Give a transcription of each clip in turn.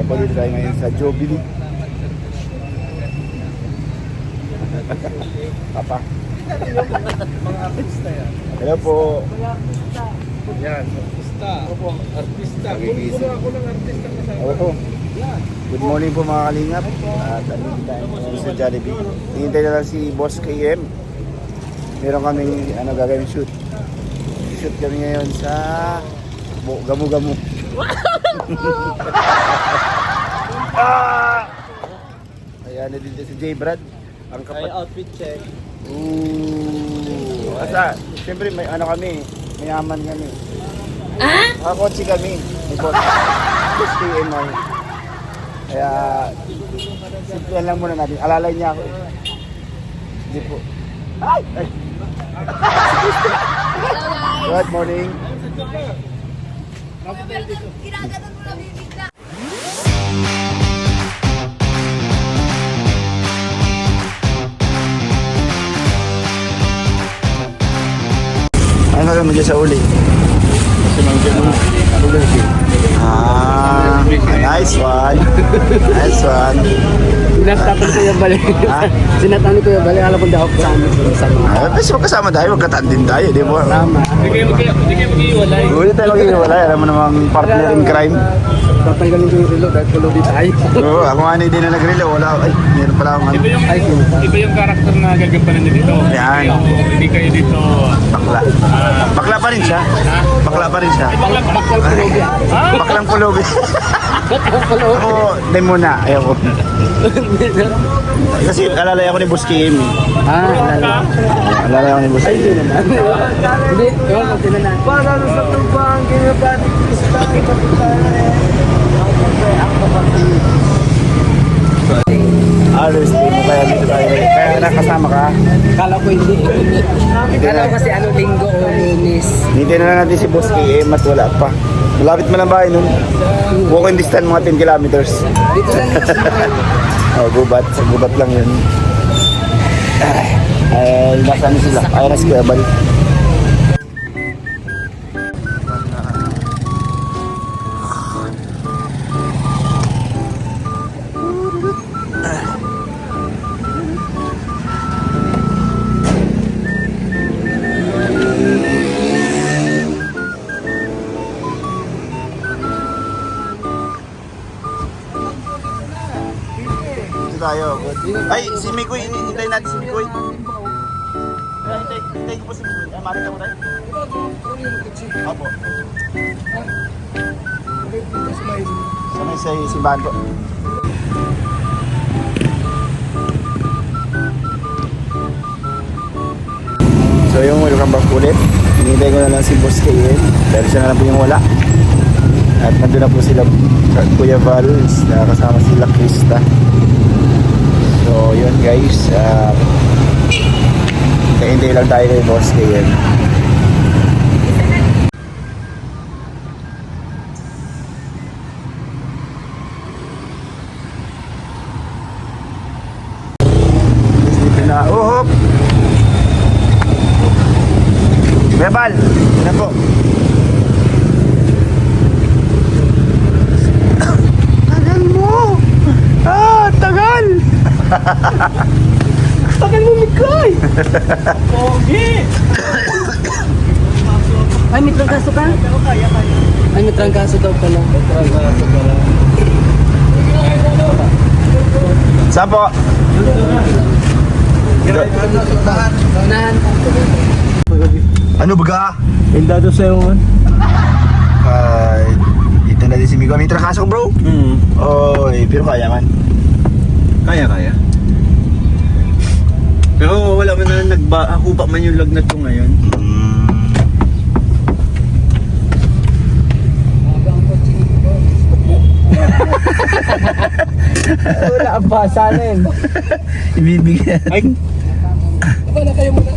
po dito tayo ngayon sa Jubilee. Papa. Mga artista yan. Hello po. Yan, artista. Opo, artista. Nagigising. Kuno ako ng artista kasama. Opo. Good morning po mga kalingap. At andito tayo ngayon sa Jollibee. Hihintay na lang si Boss KM. Meron kaming gagawin shoot. Shoot kami ngayon sa Gamu-Gamu. Ayan na dito si J. Brad. Ang Ay, outfit check. Asa, siyempre may kami, mayaman kami. Kakotsi kami. May boss KM ay. Kaya, simple lang muna natin. Alalay niya ako. Hindi po. Ay! Good morning. Ginaganon mo na bibigla. Ano ka mo dyan sa uli? Nice one. Nice one. Sinatapan ko yung balik. Sinatapan ko yung balik. Alam ko daw ako kasama. Basta magkasama tayo, magkatandin tayo, di ba? Tama. Hindi kayo mag-iwalay. Hindi tayo mag-iwalay. Alam mo namang partner in crime. Tatanggalin ko yung relo dahil tuloy tayo. Oo, ako nga hindi na nag-relo. Wala. Ay, meron pala akong Iba yung karakter na gagampanan niyo dito. Yan. Hindi kayo dito. bakla. Bakla pa rin siya. Bakla pa rin siya. Bakal pulobi. Baklang pulobi. Bakal pulobi. Ako, hindi muna. Ayoko. Kasi alalay ako ni Boss Kim. Lala. Alalay ako ni Boss Kim. Hindi, yun, magtinanan. Para sa tubang, ginabati Krista, Alos, hindi mo kaya dito tayo. Kaya nakasama ka. Kala ko hindi. Kala ko kasi linggo o lunis. Hintayin na lang natin si Boss KM at wala pa. Malapit man ang bahay nun. Walking distance mga 10 kilometers. Dito lang yung Gubat. Sa gubat lang yun. Ay, nasa ano sila? Ay, nasa Kuya Bal. Tayo. Ay, si Mikoy, hintayin natin si Mikoy. Hintayin ko po si Mikoy. Ay, makita mo tayo? Opo. Sa may simbahan po. So yung welcome back ulit. Hinintay ko na lang si Boss KM. Dahil siya na lang po yung wala. At nandun na po sila Kuya Val, kasama sila Krista. So yun guys, hintay lang tayo kay Boss KM. Dito na, hop! Bebal, yan po. Tagal mo! Tagal! Tagal mo, Mikoy! Pogi! Ay, may trangkaso ka? Ay, may trangkaso daw pala. Saan po? Unahan. Ano baga? Indado sa yung Dito na din si Miko. May trangkaso bro? Oy, pero kaya man. Kaya. Pero wala man na nagbahupa man yung lagnat ko ngayon. Wala ang basanin. Ibibigyan. Ay, Wala kayo muna.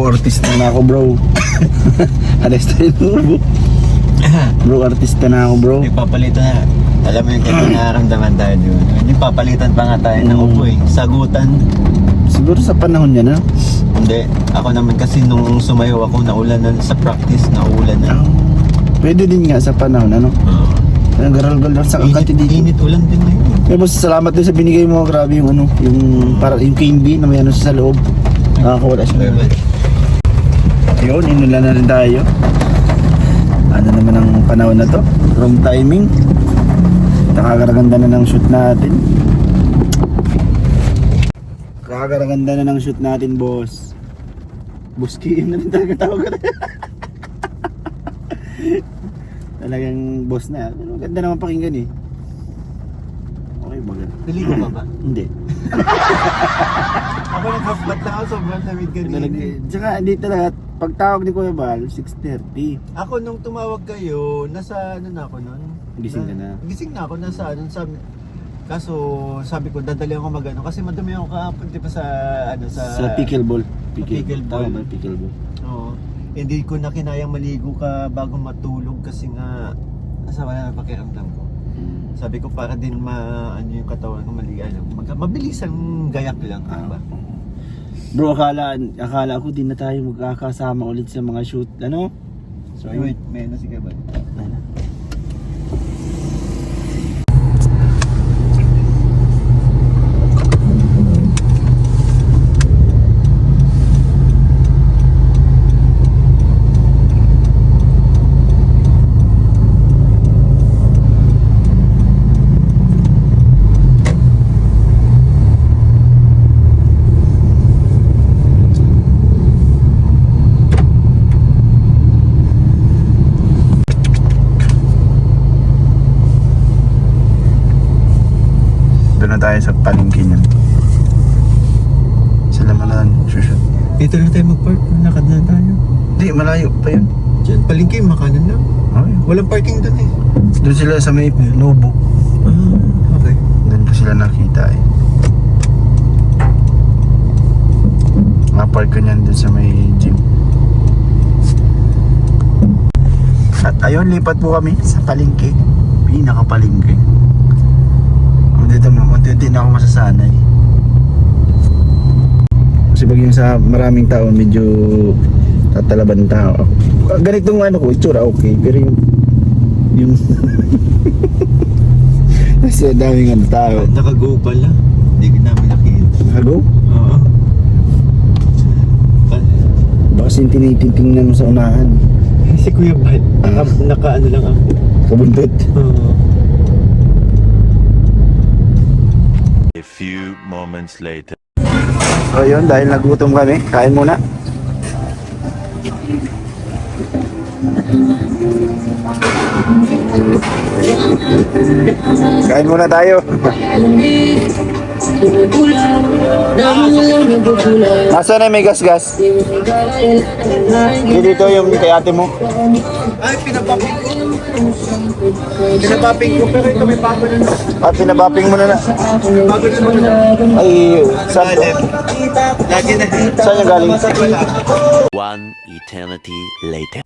artista na ako bro. Artista mo. Bro, artista na ako bro. Ipapalitan na. Alam mo yung kaya nararamdaman tayo doon. Hindi papalitan pa nga tayo ng upo eh. Sagutan. Siguro sa panahon niya na. Hindi. Ako naman kasi nung sumayaw ako naulan na sa practice, naulan na. Pwede din nga sa panahon, ano? Ang garal-garal sa kakati dito. Init ulan din na yun. Eh, boss, salamat din sa binigay mo. Grabe yung ano, yung candy na may ano sa loob. Nakakawala siya. Yun, inulan na rin tayo. Ano naman ang panahon na to? Wrong timing. Nakakaraganda na ng shoot natin. Nakakaraganda na ng shoot natin, boss. Boski, yun na rin talaga tawag ka. Talagang boss na. Pero ganda naman pakinggan eh. Okay ba? Naligo ka ba? Hindi. Ako nag-half-bat na ako, sobrang lamig kanina. Tsaka hindi talaga. Pag tawag ni Kuya Bal, 6:30. Ako nung tumawag kayo, nasa ano na ako nun? Gising ka na? Gising na ako, nasa ano, kaso sabi ko dadali ako magano kasi madumi ako kahapon di ba sa ano Sa pickleball. Pickleball. Tama ba pickleball? Oo. Hindi ko na kinayang maligo ka bago matulog kasi nga nasa wala na pakiramdam ko. Sabi ko para din ano yung katawan ko mabilis ang gayak lang, diba? Bro, akala ko din na tayo magkakasama ulit sa mga shoot, ano? So, wait, may ano sige ba? Doon na tayo sa palengke niyan. Sa Lamanan, shoot. Dito na tayo mag-park, lakad na tayo. Hindi, malayo pa yun. Diyan, palengke, makanan lang. Okay. Walang parking doon eh. Doon sila sa may Nobo. Okay. Doon ko sila nakita eh. Nakapark ko niyan doon sa may gym. At ayun, lipat po kami sa palengke. Pinaka-palengke. Dito na ako masasanay. Kasi pag yung sa maraming tao, medyo tatalaban tao. Ganitong ano ko, itsura okay. Pero yung kasi daming ano tao. Naka-go pala. Hindi ko namin nakita. Nakago? Oo. Baka tinitingnan mo sa unahan. Si Kuya Bal, naka ano lang ako. Kabuntot. Oo. A few moments later. So yun, dahil nagutom kami, kain muna. Kain muna tayo. Nasaan na may gas-gas? Dito yung kay ate mo. Ay, pinapaping ko. Pinapaping ko, pero ito may bago na. At pinabaping mo na na. Bago na. Ay, saan to? Lagi na. Saan yung galing? One eternity later.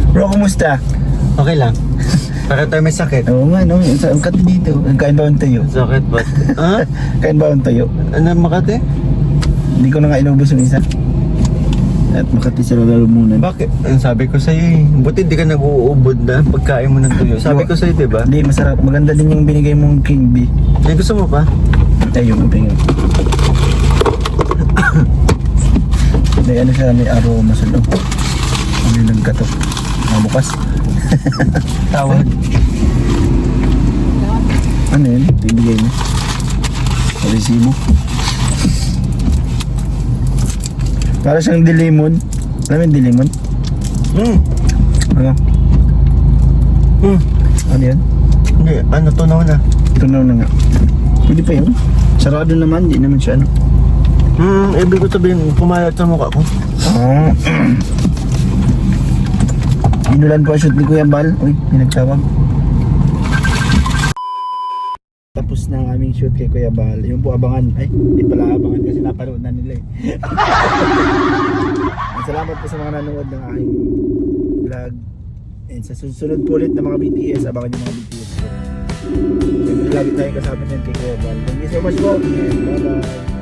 Bro, kumusta? Okay lang. Para tayo may sakit. Oo nga, no? Ang kati dito. Kain ba ang tayo? Sakit ba? Ha? Kain ba ang tayo? Ano, Makati? Hindi ko na nga inubos yung isa. At Makati sa lalamunan. Bakit? Ang sabi ko sa'yo eh. Buti di ka nag-uubod na pagkain mo ng tuyo. Sabi ko sa'yo, diba? Hindi, masarap. Maganda din yung binigay mong King B. Ay, gusto mo pa? Ayun, ang pinag. May ano siya, may aroma sa loob. Ano yung nagkatok? Bukas. Tawag. Ano yun? Bibigay mo. Resibo. Para siyang dilimon. Alam mo yung dilimon? Ano? Ano yan? Hindi, ano, tunaw na. Tunaw na nga. Pwede pa yun. Sarado naman, di naman siya ano. Ibig ko sabihin, pumayat sa mukha ko. Ah. Inulan po ang shoot ni Kuya Bal. Uy, may nagtawag. Tapos na ang aming shoot kay Kuya Bal. Yung po abangan. Ay, hindi pala abangan kasi napanood na nila eh. Salamat po sa mga nanonood ng aking vlog. And sa susunod po ulit ng mga BTS, abangan yung mga BTS ko. Siyempre lagi tayong kasama niyan kay Kuya Bal. Thank you so much po. And bye bye.